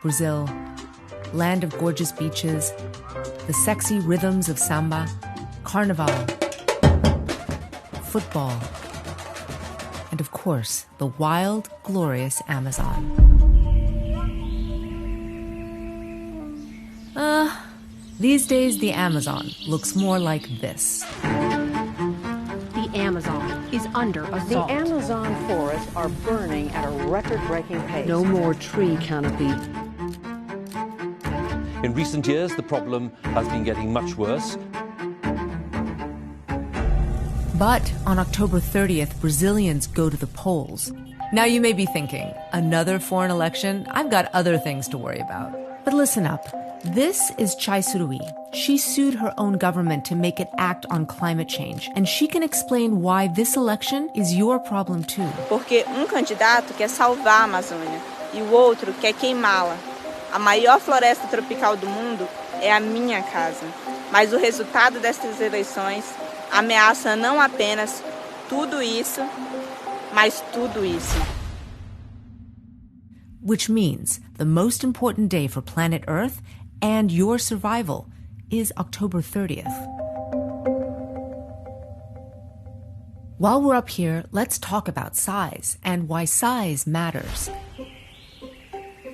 Brazil, land of gorgeous beaches, the sexy rhythms of samba, carnival, football, and of course, the wild, glorious Amazon. These days, the Amazon looks more like this. The Amazon is under assault. The Amazon forests are burning at a record-breaking pace. No more tree canopy. In recent years, the problem has been getting much worse. But on October 30th, Brazilians go to the polls. Now you may be thinking, another foreign election? I've got other things to worry about. But listen up. This is Chai Surui. She sued her own government to make it act on climate change. And she can explain why this election is your problem too. Porque candidato quer salvar a Amazônia e o outro quer queimá-la. A maior floresta tropical do mundo é a minha casa. Mas o resultado destas eleições ameaça não apenas tudo isso, mas tudo isso. Which means the most important day for planet Earth and your survival is October 30th. While we're up here, let's talk about size and why size matters.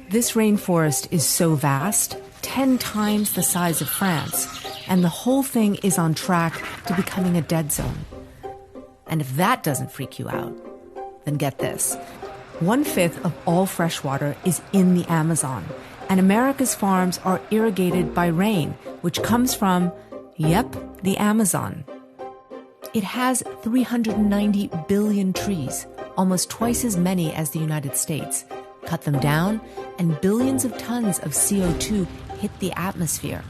This rainforest is so vast, 10 times the size of France, and the whole thing is on track to becoming a dead zone. And if that doesn't freak you out, then get this. 1/5 of all fresh water is in the Amazon, and America's farms are irrigated by rain, which comes from, the Amazon. It has 390 billion trees, almost twice as many as the United States. Cut them down, and billions of tons of CO2 hit the atmosphere.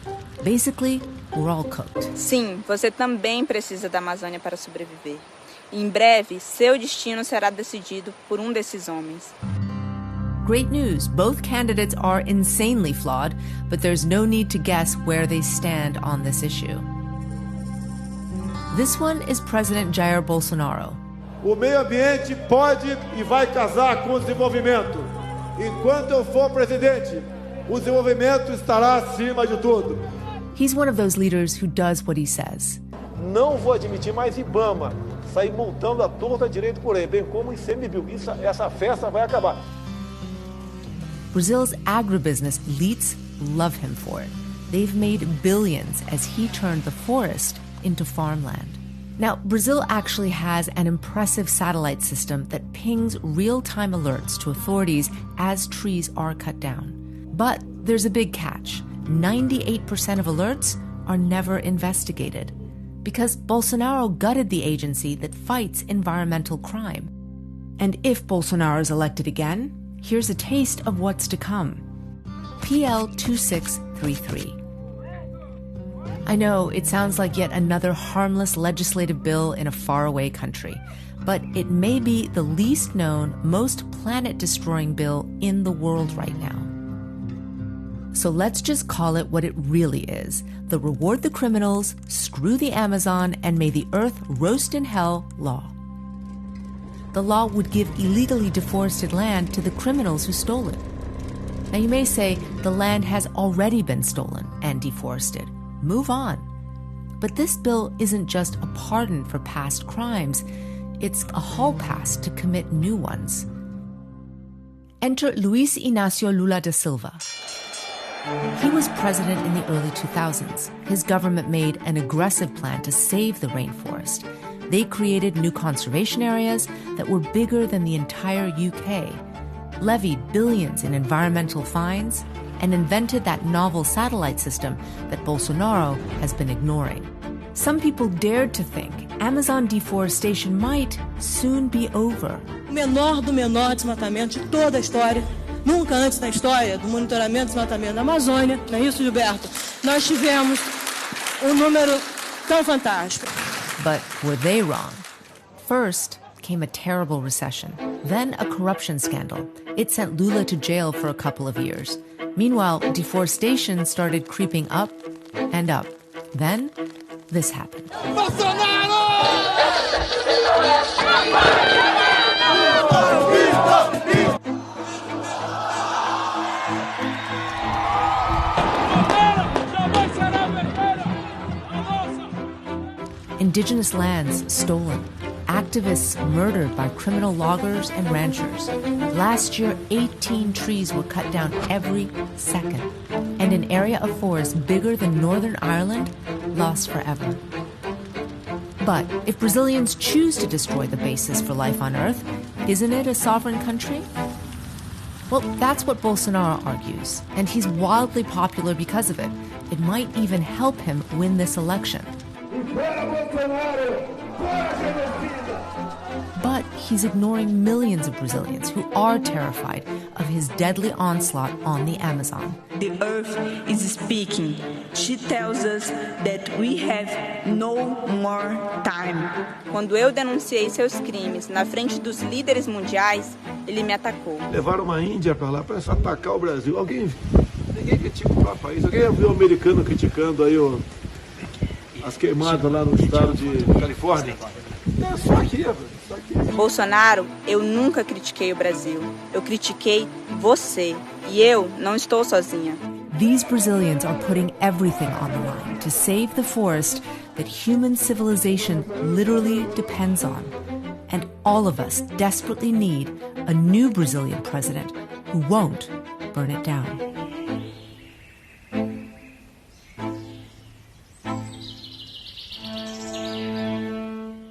Basically, we're all cooked. Sim, você também precisa da Amazônia para sobreviver. Em breve, seu destino será decidido por desses homens. Great news, both candidates are insanely flawed, but there's no need to guess where they stand on this issue. This one is President Jair Bolsonaro. O meio ambiente pode e vai casar com o desenvolvimento. Enquanto eu for presidente, o desenvolvimento estará acima de tudo. He's one of those leaders who does what he says. Não vou admitir mais Ibama sair montando a torta direito por aí, bem como ICMBio. Essa festa vai acabar. Brazil's agribusiness elites love him for it. They've made billions as he turned the forest into farmland. Now, Brazil actually has an impressive satellite system that pings real-time alerts to authorities as trees are cut down. But there's a big catch. 98% of alerts are never investigated because Bolsonaro gutted the agency that fights environmental crime. And if Bolsonaro is elected again, here's a taste of what's to come. PL 2633. I know it sounds like yet another harmless legislative bill in a faraway country, but it may be the least known, most planet-destroying bill in the world right now. So let's just call it what it really is: the reward the criminals, screw the Amazon, and may the earth roast in hell law. The law would give illegally deforested land to the criminals who stole it. Now you may say the land has already been stolen and deforested. Move on. But this bill isn't just a pardon for past crimes, it's a hall pass to commit new ones. Enter Luiz Inácio Lula da Silva. He was president in the early 2000s. His government made an aggressive plan to save the rainforest. They created new conservation areas that were bigger than the entire UK, levied billions in environmental fines, and invented that novel satellite system that Bolsonaro has been ignoring. Some people dared to think Amazon deforestation might soon be over. O menor do menor desmatamento de toda a história. Nunca antes na história do monitoramento e desmatamento da Amazônia, não é isso, Gilberto? Nós tivemos número tão fantástico. But were they wrong? First came a terrible recession, then a corruption scandal. It sent Lula to jail for a couple of years. Meanwhile, deforestation started creeping up and up. Then, this happened. indigenous lands stolen, activists murdered by criminal loggers and ranchers. Last year, 18 trees were cut down every second, and an area of forest bigger than Northern Ireland lost forever. But if Brazilians choose to destroy the basis for life on Earth, isn't it a sovereign country? Well, that's what Bolsonaro argues, and he's wildly popular because of it. It might even help him win this election. But he's ignoring millions of Brazilians who are terrified of his deadly onslaught on the Amazon. The earth is speaking. She tells us that we have no more time. Quando eu denunciei seus crimes na frente dos líderes mundiais, ele me atacou. Levaram uma índia para lá para atacar o Brasil. Ninguém critica o próprio país. Alguém viu o americano criticando aí as queimadas lá no estado de Califórnia? É só aqui, só aqui. Bolsonaro, eu nunca critiquei o Brasil. Eu critiquei você. E eu não estou sozinha. These Brazilians are putting everything on the line to save the forest that human civilization literally depends on. And all of us desperately need a new Brazilian president who won't burn it down.